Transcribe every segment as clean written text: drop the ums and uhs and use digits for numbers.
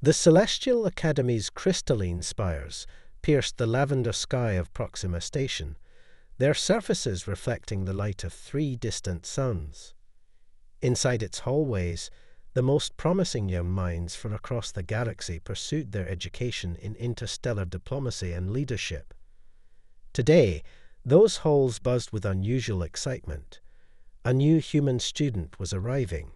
The Celestial Academy's crystalline spires pierced the lavender sky of Proxima Station, their surfaces reflecting the light of 3 distant suns. Inside its hallways, the most promising young minds from across the galaxy pursued their education in interstellar diplomacy and leadership. Today, those halls buzzed with unusual excitement. A new human student was arriving.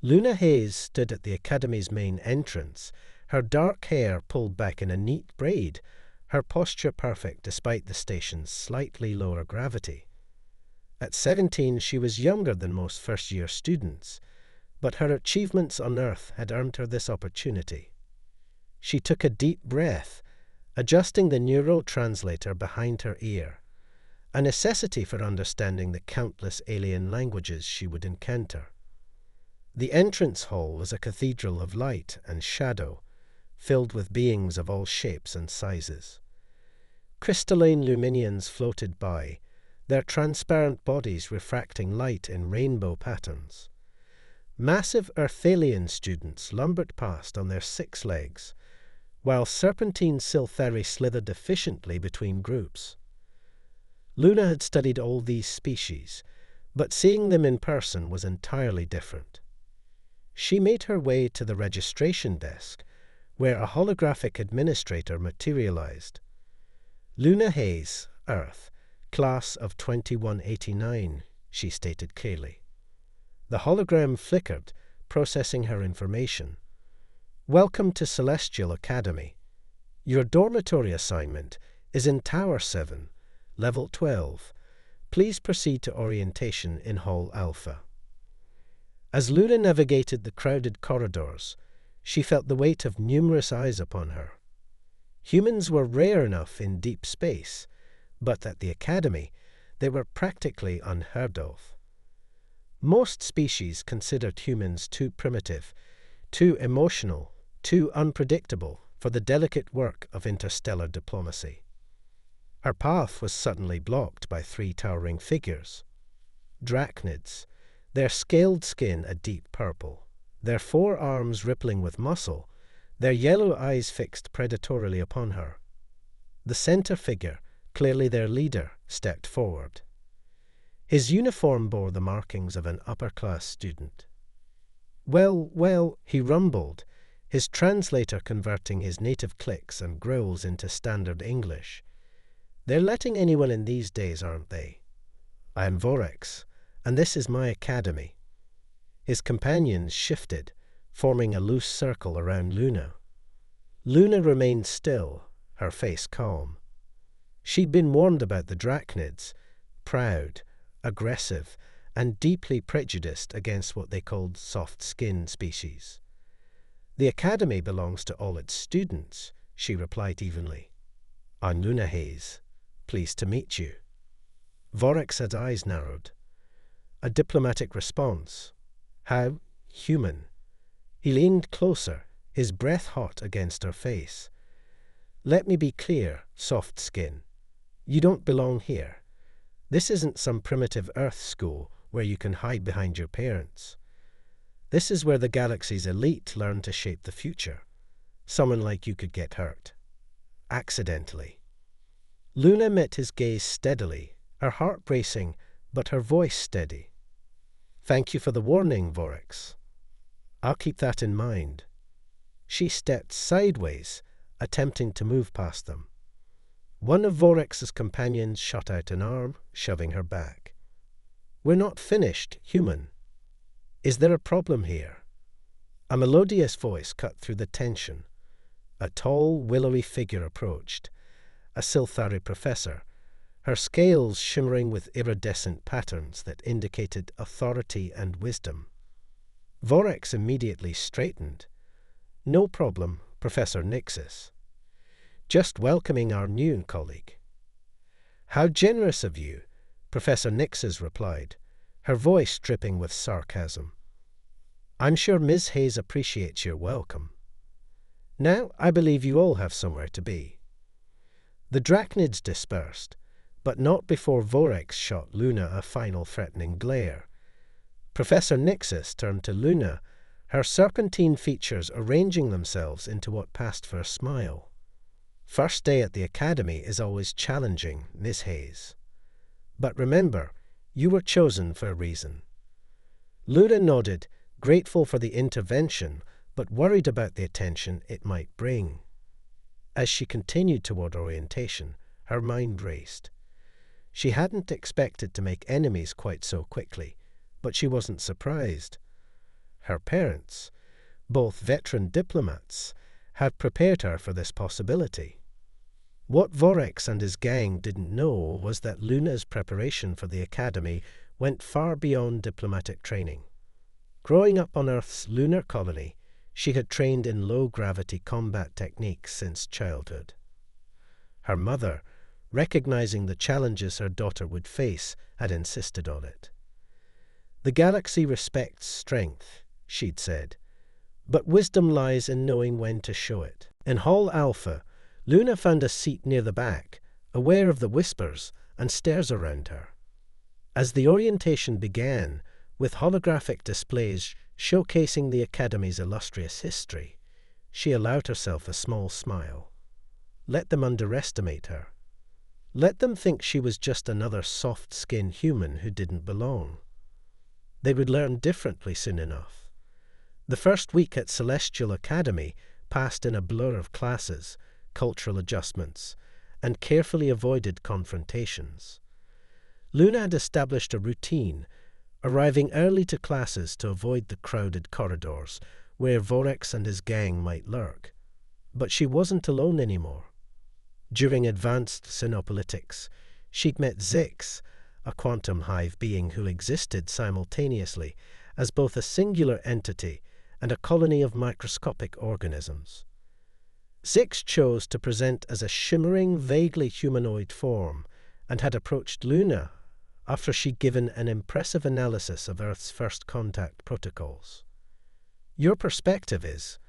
Luna Hayes stood at the Academy's main entrance, her dark hair pulled back in a neat braid, her posture perfect despite the station's slightly lower gravity. At 17, she was younger than most first-year students, but her achievements on Earth had earned her this opportunity. She took a deep breath, adjusting the neural translator behind her ear, a necessity for understanding the countless alien languages she would encounter. The entrance hall was a cathedral of light and shadow, filled with beings of all shapes and sizes. Crystalline luminions floated by, their transparent bodies refracting light in rainbow patterns. Massive Earthalian students lumbered past on their 6 legs, while serpentine Silthari slithered efficiently between groups. Luna had studied all these species, but seeing them in person was entirely different. She made her way to the registration desk, where a holographic administrator materialized. Luna Hayes, Earth, class of 2189, she stated clearly. The hologram flickered, processing her information. Welcome to Celestial Academy. Your dormitory assignment is in Tower 7, Level 12. Please proceed to orientation in Hall Alpha. As Luna navigated the crowded corridors, she felt the weight of numerous eyes upon her. Humans were rare enough in deep space, but at the Academy, they were practically unheard of. Most species considered humans too primitive, too emotional, too unpredictable for the delicate work of interstellar diplomacy. Her path was suddenly blocked by 3 towering figures. Drachnids, their scaled skin a deep purple, their 4 arms rippling with muscle, their yellow eyes fixed predatorily upon her. The center figure, clearly their leader, stepped forward. His uniform bore the markings of an upper-class student. Well, he rumbled, his translator converting his native clicks and growls into standard English. They're letting anyone in these days, aren't they? I am Vorex, and this is my academy. His companions shifted, forming a loose circle around Luna. Luna remained still, her face calm. She'd been warned about the Drachnids, proud, aggressive, and deeply prejudiced against what they called soft-skinned species. The Academy belongs to all its students, she replied evenly. I'm Luna Hayes. Pleased to meet you. Vorex's eyes narrowed. A diplomatic response. How human. He leaned closer, his breath hot against her face. Let me be clear, soft skin. You don't belong here. This isn't some primitive Earth school where you can hide behind your parents. This is where the galaxy's elite learn to shape the future. Someone like you could get hurt. Accidentally. Luna met his gaze steadily, her heart racing, but her voice steady. Thank you for the warning, Vorex. I'll keep that in mind. She stepped sideways, attempting to move past them. One of Vorex's companions shot out an arm, shoving her back. We're not finished, human. Is there a problem here? A melodious voice cut through the tension. A tall, willowy figure approached, a Silthari professor, her scales shimmering with iridescent patterns that indicated authority and wisdom. Vorex immediately straightened. No problem, Professor Nixis. Just welcoming our new colleague. How generous of you, Professor Nixis replied, her voice dripping with sarcasm. I'm sure Ms. Hayes appreciates your welcome. Now I believe you all have somewhere to be. The Drachnids dispersed, but not before Vorex shot Luna a final threatening glare. Professor Nixis turned to Luna, her serpentine features arranging themselves into what passed for a smile. "First day at the academy is always challenging, Miss Hayes. But remember, you were chosen for a reason." Luna nodded, grateful for the intervention, but worried about the attention it might bring. As she continued toward orientation, her mind raced. She hadn't expected to make enemies quite so quickly, but she wasn't surprised. Her parents, both veteran diplomats, had prepared her for this possibility. What Vorex and his gang didn't know was that Luna's preparation for the academy went far beyond diplomatic training. Growing up on Earth's lunar colony, she had trained in low-gravity combat techniques since childhood. Her mother, recognizing the challenges her daughter would face, had insisted on it. "The galaxy respects strength," she'd said, "but wisdom lies in knowing when to show it." In Hall Alpha, Luna found a seat near the back, aware of the whispers and stares around her. As the orientation began, with holographic displays showcasing the Academy's illustrious history, she allowed herself a small smile. Let them underestimate her. Let them think she was just another soft-skinned human who didn't belong. They would learn differently soon enough. The first week at Celestial Academy passed in a blur of classes, cultural adjustments, and carefully avoided confrontations. Luna had established a routine, arriving early to classes to avoid the crowded corridors where Vorex and his gang might lurk. But she wasn't alone anymore. During advanced Sinopolitics, she'd met Zix, a quantum hive being who existed simultaneously as both a singular entity and a colony of microscopic organisms. Zix chose to present as a shimmering, vaguely humanoid form and had approached Luna after she'd given an impressive analysis of Earth's first contact protocols. "Your perspective is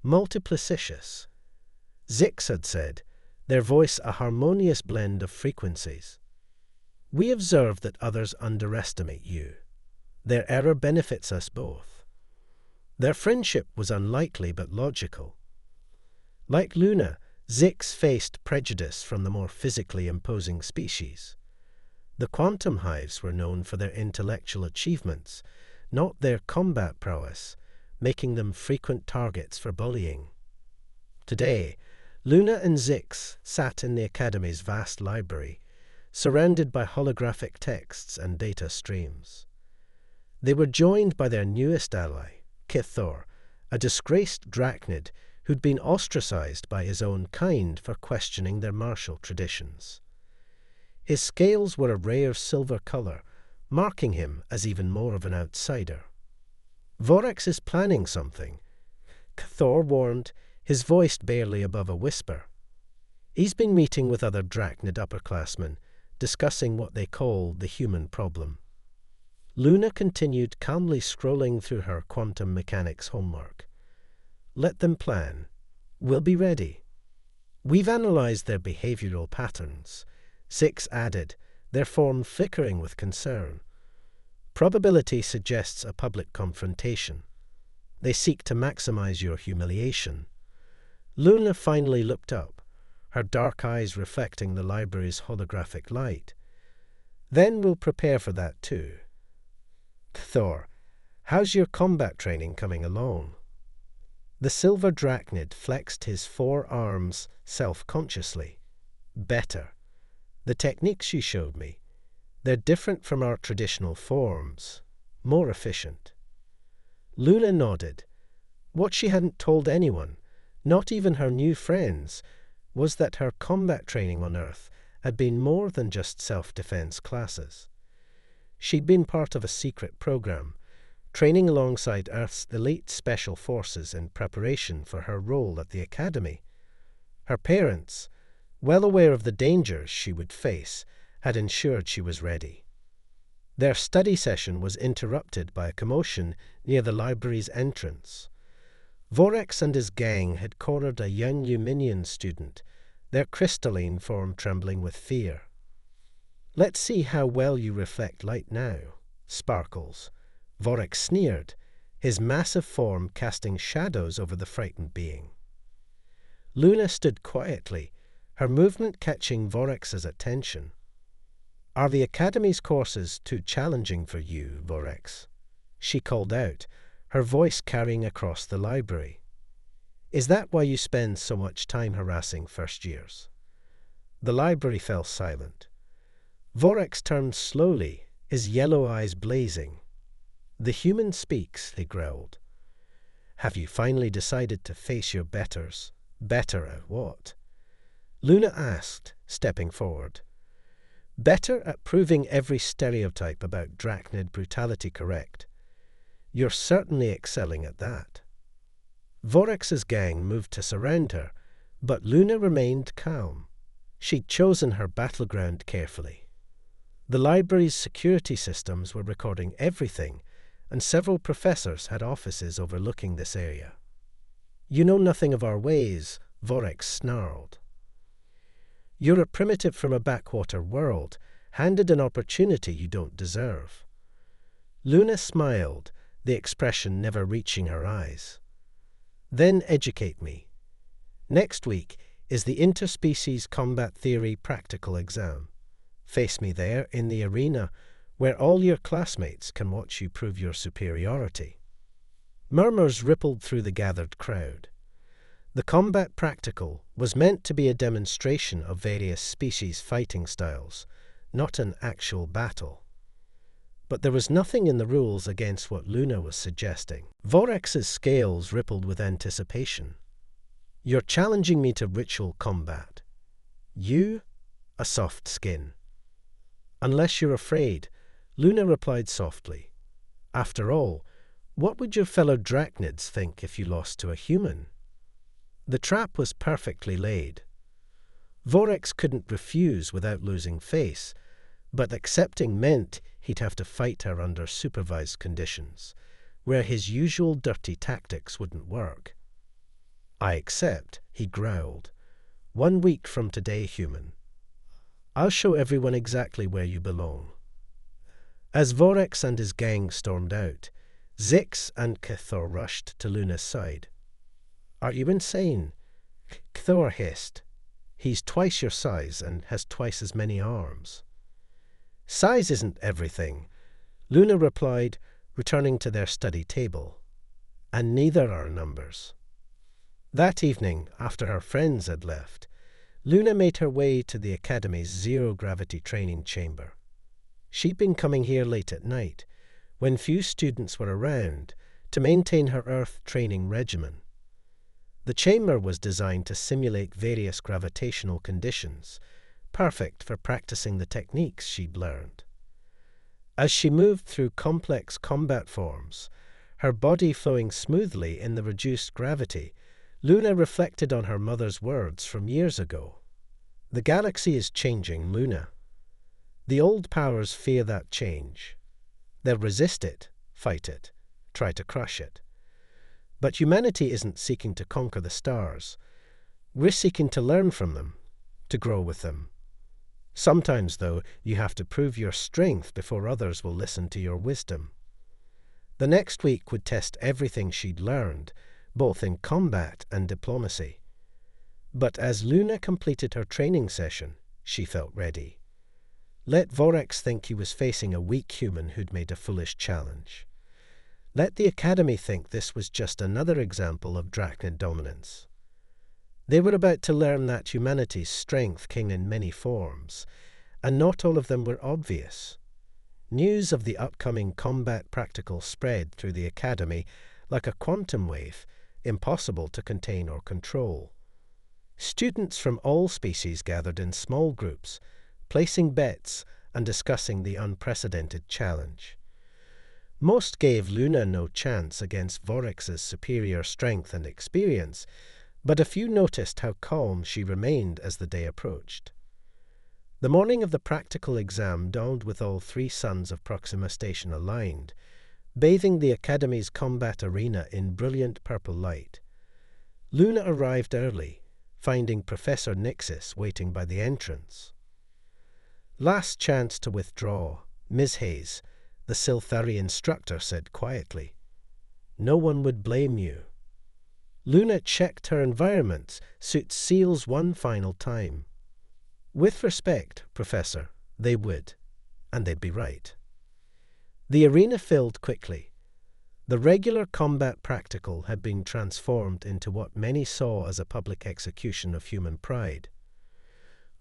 multiplicitous," Zix had said, their voice a harmonious blend of frequencies. "We observe that others underestimate you. Their error benefits us both." Their friendship was unlikely but logical. Like Luna, Zix faced prejudice from the more physically imposing species. The quantum hives were known for their intellectual achievements, not their combat prowess, making them frequent targets for bullying. Today, Luna and Zix sat in the Academy's vast library, surrounded by holographic texts and data streams. They were joined by their newest ally, Kithor, a disgraced drachnid who'd been ostracized by his own kind for questioning their martial traditions. His scales were a rare silver color, marking him as even more of an outsider. "Vorex is planning something," Kithor warned, his voice barely above a whisper. "He's been meeting with other drachnid upperclassmen, discussing what they call the human problem." Luna continued calmly scrolling through her quantum mechanics homework. "Let them plan. We'll be ready. We've analyzed their behavioral patterns," Zix added, their form flickering with concern. "Probability suggests a public confrontation. They seek to maximize your humiliation." Luna finally looked up, her dark eyes reflecting the library's holographic light. "Then we'll prepare for that too." "Thor, how's your combat training coming along?" The silver drachnid flexed his 4 arms self-consciously. "Better. The techniques you showed me, they're different from our traditional forms, more efficient." Luna nodded. What she hadn't told anyone, not even her new friends, was that her combat training on Earth had been more than just self-defense classes. She'd been part of a secret program, training alongside Earth's elite special forces in preparation for her role at the Academy. Her parents, well aware of the dangers she would face, had ensured she was ready. Their study session was interrupted by a commotion near the library's entrance. Vorex and his gang had cornered a young Luminian student, their crystalline form trembling with fear. "Let's see how well you reflect light now, Sparkles," Vorex sneered, his massive form casting shadows over the frightened being. Luna stood quietly, her movement catching Vorex's attention. "Are the Academy's courses too challenging for you, Vorex?" she called out, her voice carrying across the library. "Is that why you spend so much time harassing first years?" The library fell silent. Vorex turned slowly, his yellow eyes blazing. "The human speaks," he growled. "Have you finally decided to face your betters? Better at what?" Luna asked, stepping forward. "Better at proving every stereotype about Drachnid brutality correct. You're certainly excelling at that." Vorex's gang moved to surround her, but Luna remained calm. She'd chosen her battleground carefully. The library's security systems were recording everything, and several professors had offices overlooking this area. "You know nothing of our ways," Vorex snarled. "You're a primitive from a backwater world, handed an opportunity you don't deserve." Luna smiled, the expression never reaching her eyes. "Then educate me. Next week is the Interspecies Combat Theory practical exam. Face me there in the arena, where all your classmates can watch you prove your superiority." Murmurs rippled through the gathered crowd. The combat practical was meant to be a demonstration of various species fighting styles, not an actual battle. But there was nothing in the rules against what Luna was suggesting. Vorex's scales rippled with anticipation. "You're challenging me to ritual combat. You? A soft skin." "Unless you're afraid," Luna replied softly. "After all, what would your fellow Drachnids think if you lost to a human?" The trap was perfectly laid. Vorex couldn't refuse without losing face, but accepting meant he'd have to fight her under supervised conditions, where his usual dirty tactics wouldn't work. "I accept," he growled. "1 week from today, human. I'll show everyone exactly where you belong." As Vorex and his gang stormed out, Zix and Cthor rushed to Luna's side. "Are you insane?" Cthor hissed. "He's twice your size and has twice as many arms." "Size isn't everything," Luna replied, returning to their study table. "And neither are numbers." That evening, after her friends had left, Luna made her way to the Academy's zero-gravity training chamber. She'd been coming here late at night, when few students were around, to maintain her Earth training regimen. The chamber was designed to simulate various gravitational conditions, perfect for practicing the techniques she'd learned. As she moved through complex combat forms, her body flowing smoothly in the reduced gravity, Luna reflected on her mother's words from years ago. "The galaxy is changing, Luna. The old powers fear that change. They'll resist it, fight it, try to crush it. But humanity isn't seeking to conquer the stars. We're seeking to learn from them, to grow with them. Sometimes, though, you have to prove your strength before others will listen to your wisdom." The next week would test everything she'd learned, both in combat and diplomacy. But as Luna completed her training session, she felt ready. Let Vorex think he was facing a weak human who'd made a foolish challenge. Let the Academy think this was just another example of Drachnid dominance. They were about to learn that humanity's strength came in many forms, and not all of them were obvious. News of the upcoming combat practical spread through the Academy like a quantum wave, impossible to contain or control. Students from all species gathered in small groups, placing bets and discussing the unprecedented challenge. Most gave Luna no chance against Vorex's superior strength and experience, but a few noticed how calm she remained as the day approached. The morning of the practical exam dawned with all 3 suns of Proxima Station aligned, bathing the Academy's combat arena in brilliant purple light. Luna arrived early, finding Professor Nixis waiting by the entrance. "Last chance to withdraw," Ms. Hayes, the Silthari instructor, said quietly. no one would blame you. Luna checked her environment's suit seals one final time. With respect, Professor, they would, and they'd be right. The arena filled quickly. The regular combat practical had been transformed into what many saw as a public execution of human pride.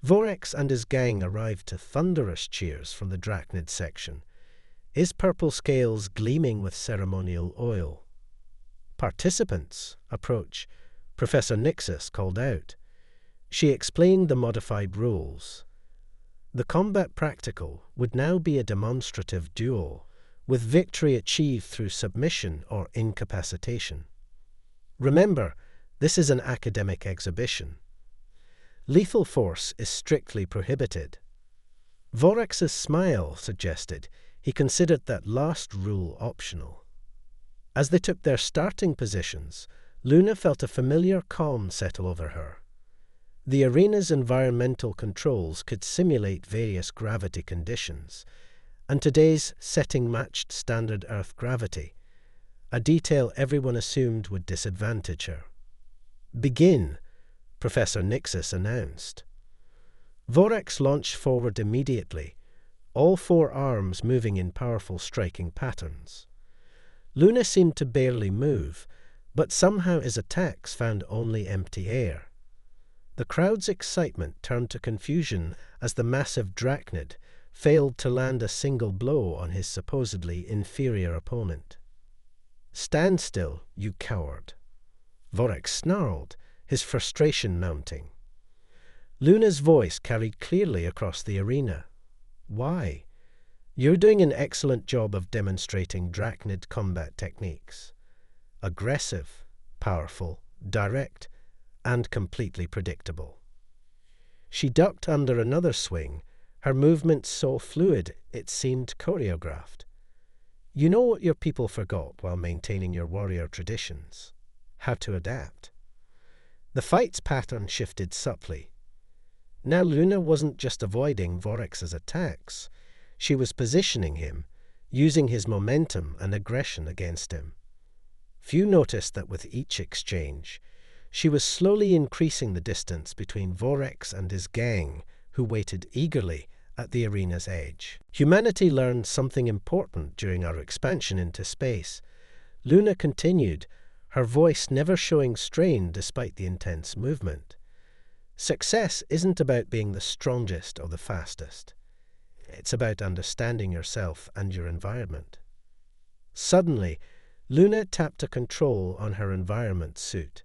Vorex and his gang arrived to thunderous cheers from the Drachnid section, his purple scales gleaming with ceremonial oil. Participants, approach, Professor Nixus called out. She explained the modified rules. The combat practical would now be a demonstrative duel, with victory achieved through submission or incapacitation. Remember, this is an academic exhibition. Lethal force is strictly prohibited. Vorex's smile suggested he considered that last rule optional. As they took their starting positions, Luna felt a familiar calm settle over her. The arena's environmental controls could simulate various gravity conditions, and today's setting matched standard Earth gravity, a detail everyone assumed would disadvantage her. "Begin," Professor Nixus announced. Vorex launched forward immediately, all four arms moving in powerful striking patterns. Luna seemed to barely move, but somehow his attacks found only empty air. The crowd's excitement turned to confusion as the massive Drachnid failed to land a single blow on his supposedly inferior opponent. "Stand still, you coward." Vorex snarled, his frustration mounting. Luna's voice carried clearly across the arena. "Why? You're doing an excellent job of demonstrating Drachnid combat techniques. Aggressive, powerful, direct, and completely predictable." She ducked under another swing, her movements so fluid it seemed choreographed. "You know what your people forgot while maintaining your warrior traditions? How to adapt." The fight's pattern shifted subtly. Now Luna wasn't just avoiding Vorex's attacks. She was positioning him, using his momentum and aggression against him. Few noticed that with each exchange, she was slowly increasing the distance between Vorex and his gang, who waited eagerly at the arena's edge. "Humanity learned something important during our expansion into space," Luna continued, her voice never showing strain despite the intense movement. "Success isn't about being the strongest or the fastest. It's about understanding yourself and your environment." Suddenly, Luna tapped a control on her environment suit.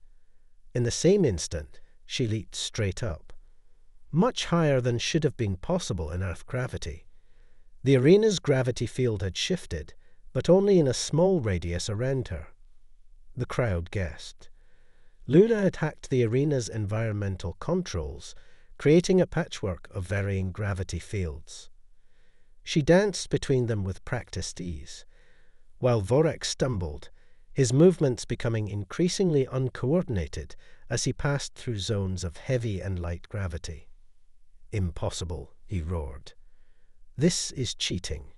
In the same instant, she leaped straight up, much higher than should have been possible in Earth gravity. The arena's gravity field had shifted, but only in a small radius around her. The crowd guessed. Luna had hacked the arena's environmental controls, creating a patchwork of varying gravity fields. She danced between them with practiced ease, while Vorex stumbled, his movements becoming increasingly uncoordinated as he passed through zones of heavy and light gravity. "Impossible," he roared. "This is cheating."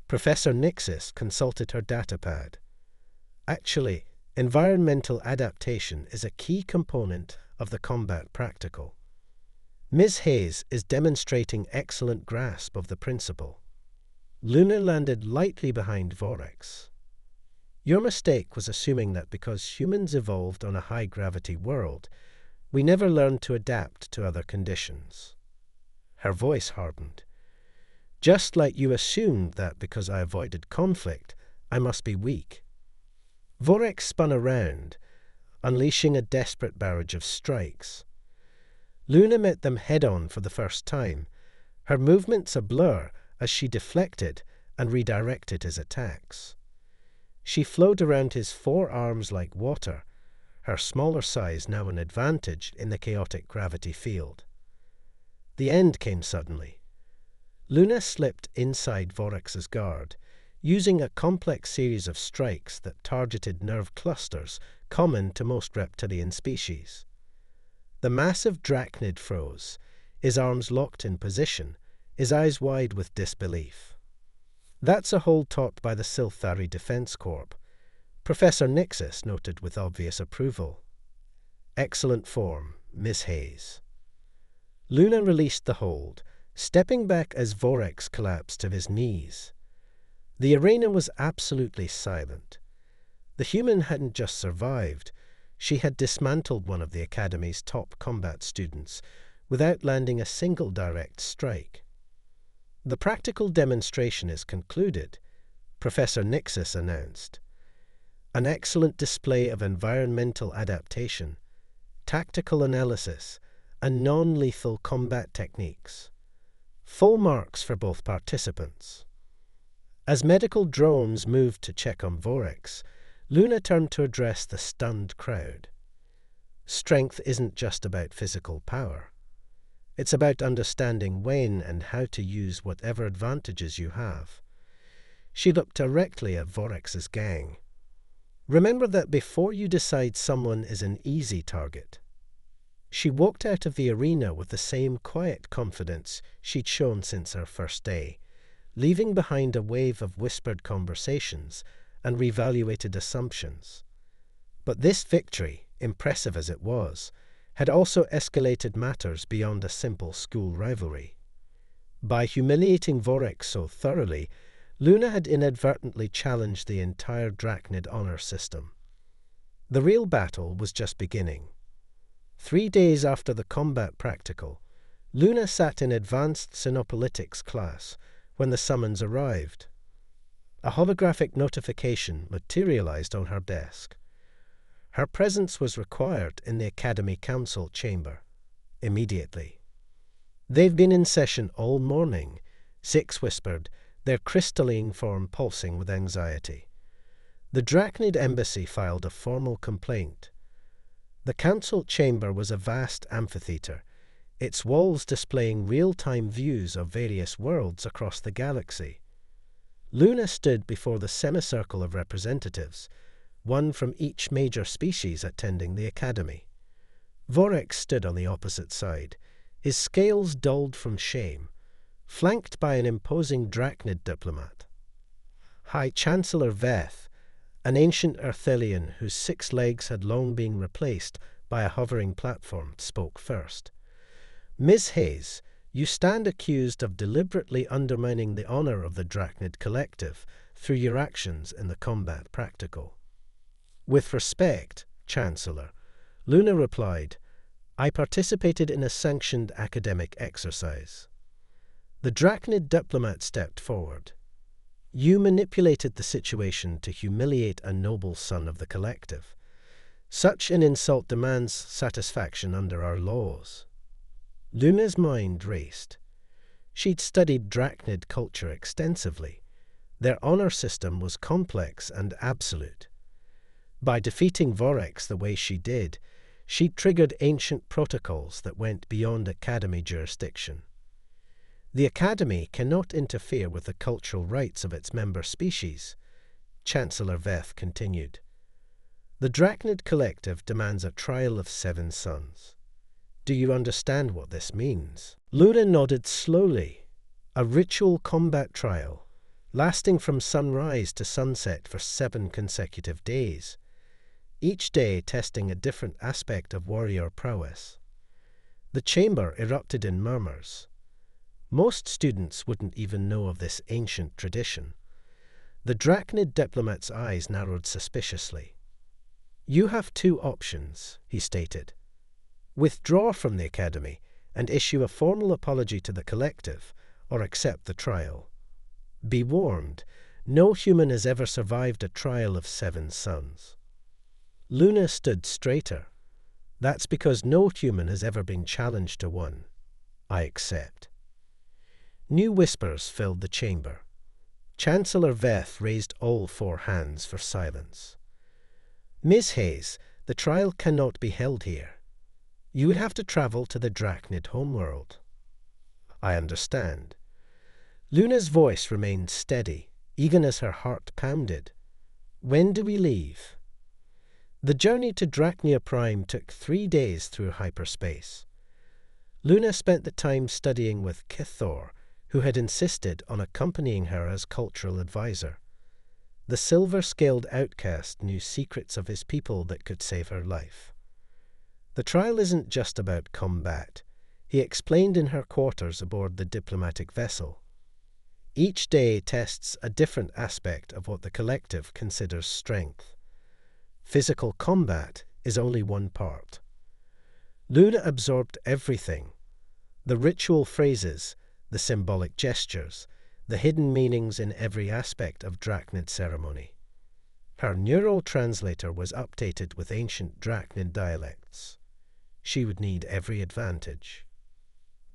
Professor Nixus consulted her datapad. Actually, environmental adaptation is a key component of the combat practical. Ms. Hayes is demonstrating excellent grasp of the principle. Luna landed lightly behind Vorex. "Your mistake was assuming that because humans evolved on a high-gravity world, we never learned to adapt to other conditions." Her voice hardened. "Just like you assumed that because I avoided conflict, I must be weak." Vorex spun around, unleashing a desperate barrage of strikes. Luna met them head-on for the first time, her movements a blur as she deflected and redirected his attacks. She flowed around his four arms like water, her smaller size now an advantage in the chaotic gravity field. The end came suddenly. Luna slipped inside Vorex's guard, using a complex series of strikes that targeted nerve clusters common to most reptilian species. The massive Drachnid froze, his arms locked in position, his eyes wide with disbelief. "That's a hold taught by the Silthari Defense Corps. Professor Nixis noted with obvious approval. Excellent form, Miss Hayes. Luna released the hold, stepping back as Vorex collapsed to his knees. The arena was absolutely silent. The human hadn't just survived, she had dismantled one of the Academy's top combat students without landing a single direct strike. The practical demonstration is concluded, Professor Nixis announced. An excellent display of environmental adaptation, tactical analysis, and non-lethal combat techniques. Full marks for both participants. As medical drones moved to check on Vorex, Luna turned to address the stunned crowd. Strength isn't just about physical power. It's about understanding when and how to use whatever advantages you have. She looked directly at Vorex's gang. Remember that before you decide someone is an easy target. She walked out of the arena with the same quiet confidence she'd shown since her first day, leaving behind a wave of whispered conversations and reevaluated assumptions. But this victory, impressive as it was, had also escalated matters beyond a simple school rivalry. By humiliating Vorex so thoroughly, Luna had inadvertently challenged the entire Drachnid honor system. The real battle was just beginning. 3 days after the combat practical, Luna sat in advanced Cynopolitics class when the summons arrived. A holographic notification materialized on her desk. Her presence was required in the Academy Council chamber, immediately. "They've been in session all morning," Six whispered, their crystalline form pulsing with anxiety. The Drachnid embassy filed a formal complaint. The council chamber was a vast amphitheater, its walls displaying real-time views of various worlds across the galaxy. Luna stood before the semicircle of representatives, one from each major species attending the Academy. Vorex stood on the opposite side, his scales dulled from shame, flanked by an imposing Drachnid diplomat. High Chancellor Veth, an ancient Earthelian whose 6 legs had long been replaced by a hovering platform, spoke first. "Ms. Hayes, you stand accused of deliberately undermining the honor of the Drachnid Collective through your actions in the combat practical." "With respect, Chancellor," Luna replied, "I participated in a sanctioned academic exercise." The Drachnid diplomat stepped forward. "You manipulated the situation to humiliate a noble son of the Collective. Such an insult demands satisfaction under our laws." Luna's mind raced. She'd studied Drachnid culture extensively. Their honor system was complex and absolute. By defeating Vorex the way she did, she triggered ancient protocols that went beyond Academy jurisdiction. "The Academy cannot interfere with the cultural rights of its member species," Chancellor Veth continued. "The Drachnid Collective demands a trial of 7 sons. Do you understand what this means?" Luna nodded slowly. A ritual combat trial, lasting from sunrise to sunset for 7 consecutive days, each day testing a different aspect of warrior prowess. The chamber erupted in murmurs. Most students wouldn't even know of this ancient tradition. The Drachnid diplomat's eyes narrowed suspiciously. "You have 2 options," he stated. "Withdraw from the Academy and issue a formal apology to the Collective, or accept the trial. Be warned, no human has ever survived a trial of 7 sons." Luna stood straighter. "That's because no human has ever been challenged to one. I accept." New whispers filled the chamber. Chancellor Veth raised all 4 hands for silence. "Ms. Hayes, the trial cannot be held here. You would have to travel to the Drachnid homeworld." "I understand." Luna's voice remained steady, even as her heart pounded. "When do we leave?" The journey to Drachnia Prime took 3 days through hyperspace. Luna spent the time studying with Kithor, who had insisted on accompanying her as cultural advisor. The silver-scaled outcast knew secrets of his people that could save her life. The trial isn't just about combat, he explained in her quarters aboard the diplomatic vessel. Each day tests a different aspect of what the collective considers strength. Physical combat is only one part. Luna absorbed everything: the ritual phrases, the symbolic gestures, the hidden meanings in every aspect of Drachnid ceremony. Her neural translator was updated with ancient Drachnid dialects. She would need every advantage.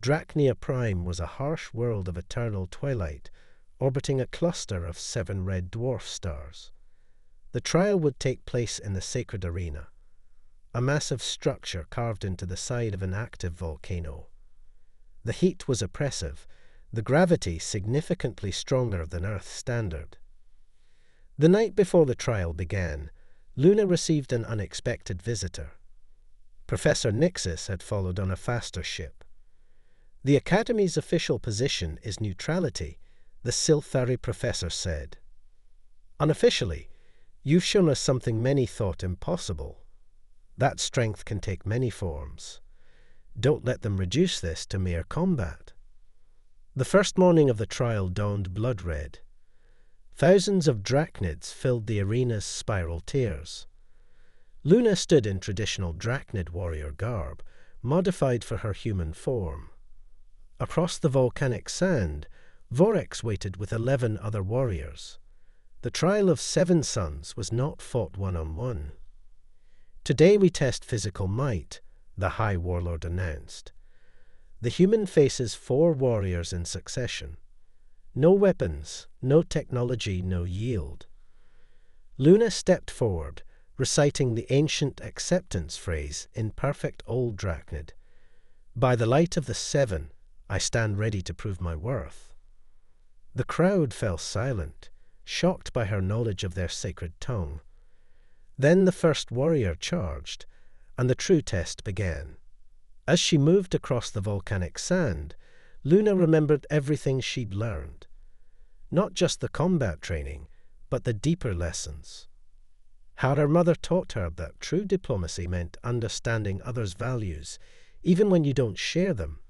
Drachnia Prime was a harsh world of eternal twilight, orbiting a cluster of 7 red dwarf stars. The trial would take place in the sacred arena, a massive structure carved into the side of an active volcano. The heat was oppressive, the gravity significantly stronger than Earth's standard. The night before the trial began, Luna received an unexpected visitor. Professor Nixis had followed on a faster ship. The Academy's official position is neutrality, the Silthari professor said. Unofficially, you've shown us something many thought impossible. That strength can take many forms. Don't let them reduce this to mere combat. The first morning of the trial dawned blood red. Thousands of Drachnids filled the arena's spiral tiers. Luna stood in traditional Drachnid warrior garb, modified for her human form. Across the volcanic sand, Vorex waited with 11 other warriors. The trial of 7 suns was not fought one-on-one. Today we test physical might, the High Warlord announced. The human faces 4 warriors in succession. No weapons, no technology, no yield. Luna stepped forward, reciting the ancient acceptance phrase in perfect Old Drachnid. By the light of the 7, I stand ready to prove my worth. The crowd fell silent, shocked by her knowledge of their sacred tongue. Then the first warrior charged, and the true test began. As she moved across the volcanic sand, Luna remembered everything she'd learned. Not just the combat training, but the deeper lessons. How her mother taught her that true diplomacy meant understanding others' values, even when you don't share them.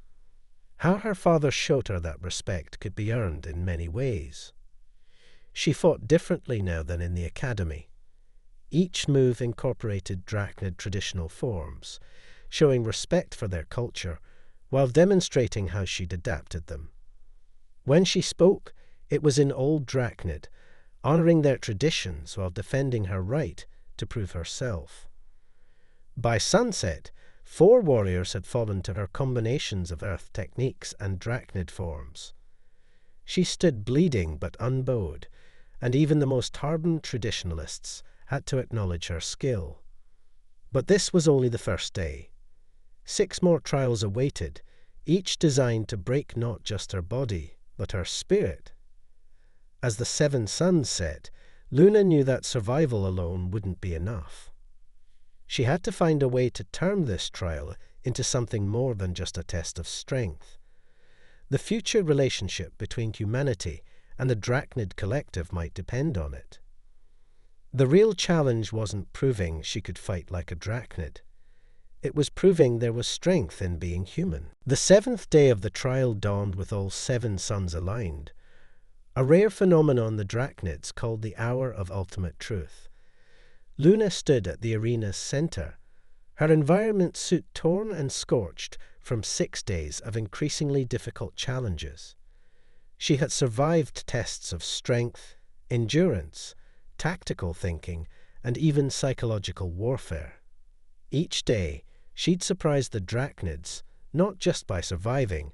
How her father showed her that respect could be earned in many ways. She fought differently now than in the academy. Each move incorporated Drachnid traditional forms, showing respect for their culture, while demonstrating how she'd adapted them. When she spoke, it was in Old Drachnid, honoring their traditions while defending her right to prove herself. By sunset, 4 warriors had fallen to her combinations of earth techniques and Drachnid forms. She stood bleeding but unbowed, and even the most hardened traditionalists had to acknowledge her skill. But this was only the first day. 6 more trials awaited, each designed to break not just her body, but her spirit. As the 7 suns set, Luna knew that survival alone wouldn't be enough. She had to find a way to turn this trial into something more than just a test of strength. The future relationship between humanity and the Drachnid collective might depend on it. The real challenge wasn't proving she could fight like a Drachnid. It was proving there was strength in being human. The 7th day of the trial dawned with all 7 suns aligned, a rare phenomenon the Drachnids called the Hour of Ultimate Truth. Luna stood at the arena's center, her environment suit torn and scorched from 6 days of increasingly difficult challenges. She had survived tests of strength, endurance, tactical thinking, and even psychological warfare. Each day, she'd surprised the Drachnids, not just by surviving,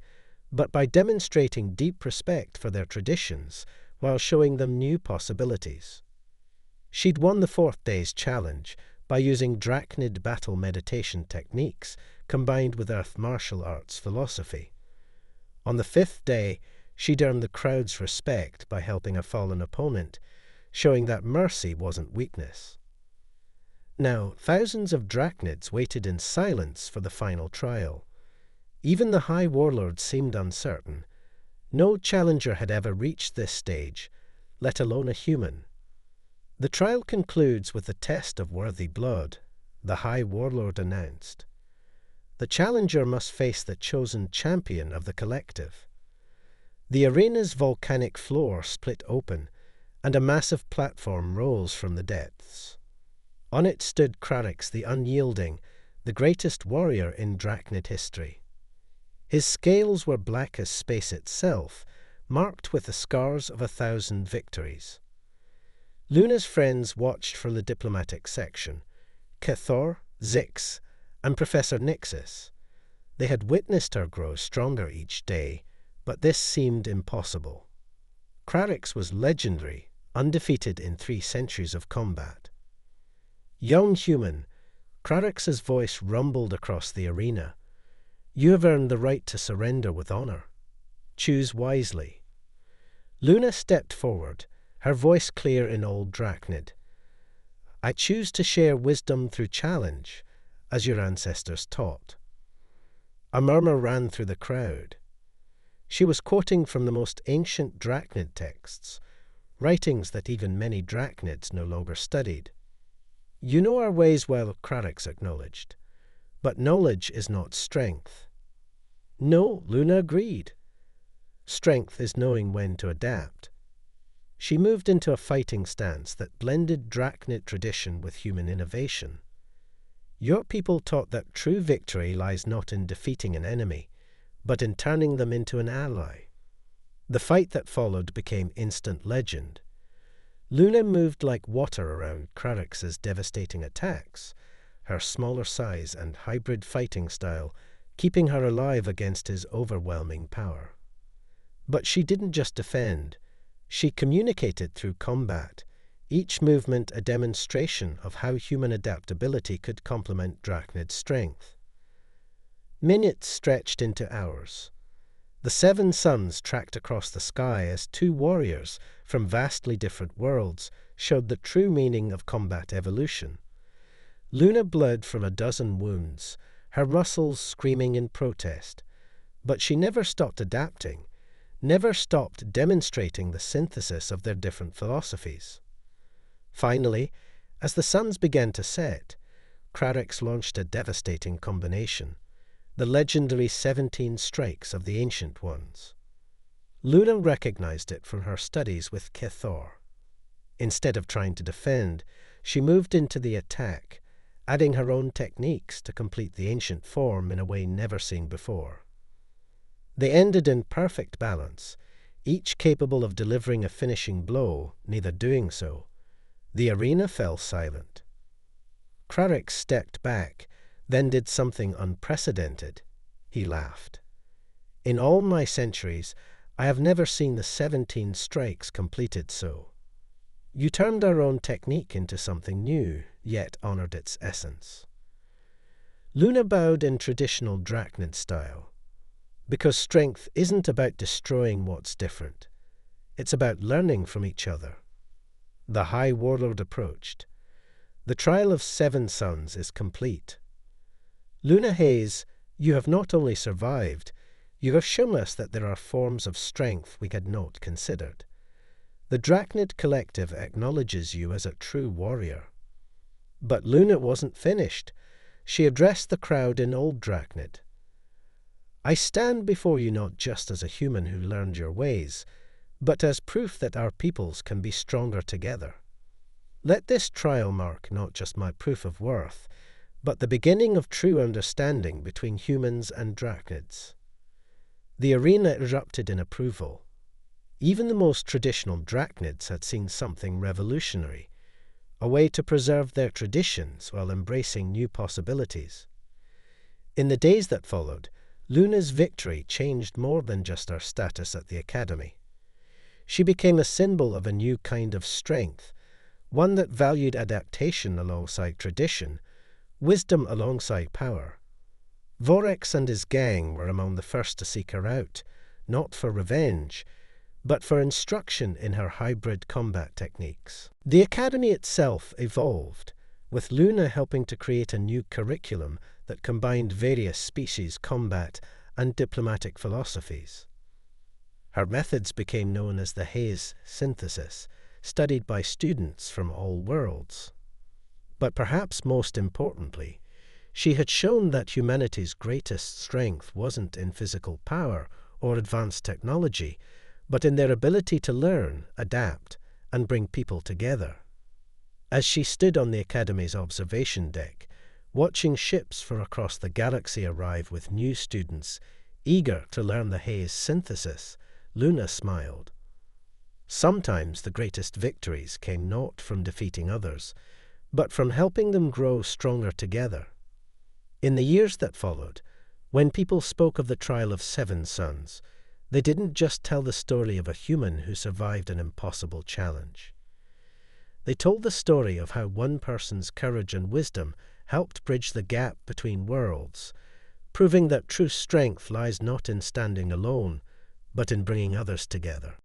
but by demonstrating deep respect for their traditions while showing them new possibilities. She'd won the 4th day's challenge by using Drachnid battle meditation techniques combined with Earth martial arts philosophy. On the 5th day, she'd earned the crowd's respect by helping a fallen opponent, showing that mercy wasn't weakness. Now, thousands of Drachnids waited in silence for the final trial. Even the High Warlord seemed uncertain. No challenger had ever reached this stage, let alone a human. The trial concludes with a test of worthy blood, the High Warlord announced. The challenger must face the chosen champion of the collective. The arena's volcanic floor split open, and a massive platform rose from the depths. On it stood Crarix the Unyielding, the greatest warrior in Drachnid history. His scales were black as space itself, marked with the scars of 1,000 victories. Luna's friends watched from the diplomatic section, Cathor, Zix, and Professor Nixis. They had witnessed her grow stronger each day, but this seemed impossible. Crarix was legendary, undefeated in 3 centuries of combat. Young human, Crarix's voice rumbled across the arena. You have earned the right to surrender with honor. Choose wisely. Luna stepped forward, her voice clear in Old Drachnid. I choose to share wisdom through challenge, as your ancestors taught. A murmur ran through the crowd. She was quoting from the most ancient Drachnid texts, writings that even many Drachnids no longer studied. You know our ways well, Crarix acknowledged, but knowledge is not strength. No, Luna agreed. Strength is knowing when to adapt. She moved into a fighting stance that blended Drachnid tradition with human innovation. Your people taught that true victory lies not in defeating an enemy, but in turning them into an ally. The fight that followed became instant legend. Luna moved like water around Crarix's devastating attacks, her smaller size and hybrid fighting style keeping her alive against his overwhelming power. But she didn't just defend. She communicated through combat, each movement a demonstration of how human adaptability could complement Drachnid's strength. Minutes stretched into hours. The 7 suns tracked across the sky as 2 warriors from vastly different worlds showed the true meaning of combat evolution. Luna bled from 12 wounds, her muscles screaming in protest, but she never stopped adapting, never stopped demonstrating the synthesis of their different philosophies. Finally, as the suns began to set, Crarix launched a devastating combination, the legendary 17 strikes of the Ancient Ones. Luna recognized it from her studies with Cathor. Instead of trying to defend, she moved into the attack, adding her own techniques to complete the ancient form in a way never seen before. They ended in perfect balance, each capable of delivering a finishing blow, neither doing so. The arena fell silent. Crarix stepped back, then did something unprecedented. He laughed. In all my centuries, I have never seen the 17 strikes completed so. You turned our own technique into something new, yet honored its essence. Luna bowed in traditional Drachnid style, because strength isn't about destroying what's different. It's about learning from each other. The High Warlord approached. The trial of 7 suns is complete. Luna Hayes, you have not only survived, you have shown us that there are forms of strength we had not considered. The Drachnid Collective acknowledges you as a true warrior. But Luna wasn't finished. She addressed the crowd in Old Drachnid. I stand before you not just as a human who learned your ways, but as proof that our peoples can be stronger together. Let this trial mark not just my proof of worth, but the beginning of true understanding between humans and Drachnids. The arena erupted in approval. Even the most traditional Drachnids had seen something revolutionary, a way to preserve their traditions while embracing new possibilities. In the days that followed, Luna's victory changed more than just her status at the Academy. She became a symbol of a new kind of strength, one that valued adaptation alongside tradition, wisdom alongside power. Vorex and his gang were among the first to seek her out, not for revenge, but for instruction in her hybrid combat techniques. The Academy itself evolved, with Luna helping to create a new curriculum that combined various species combat and diplomatic philosophies. Her methods became known as the Hayes synthesis, studied by students from all worlds. But perhaps most importantly, she had shown that humanity's greatest strength wasn't in physical power or advanced technology, but in their ability to learn, adapt, and bring people together. As she stood on the Academy's observation deck, watching ships from across the galaxy arrive with new students, eager to learn the haze synthesis, Luna smiled. Sometimes the greatest victories came not from defeating others, but from helping them grow stronger together. In the years that followed, when people spoke of the trial of 7 suns, they didn't just tell the story of a human who survived an impossible challenge. They told the story of how one person's courage and wisdom helped bridge the gap between worlds, proving that true strength lies not in standing alone, but in bringing others together.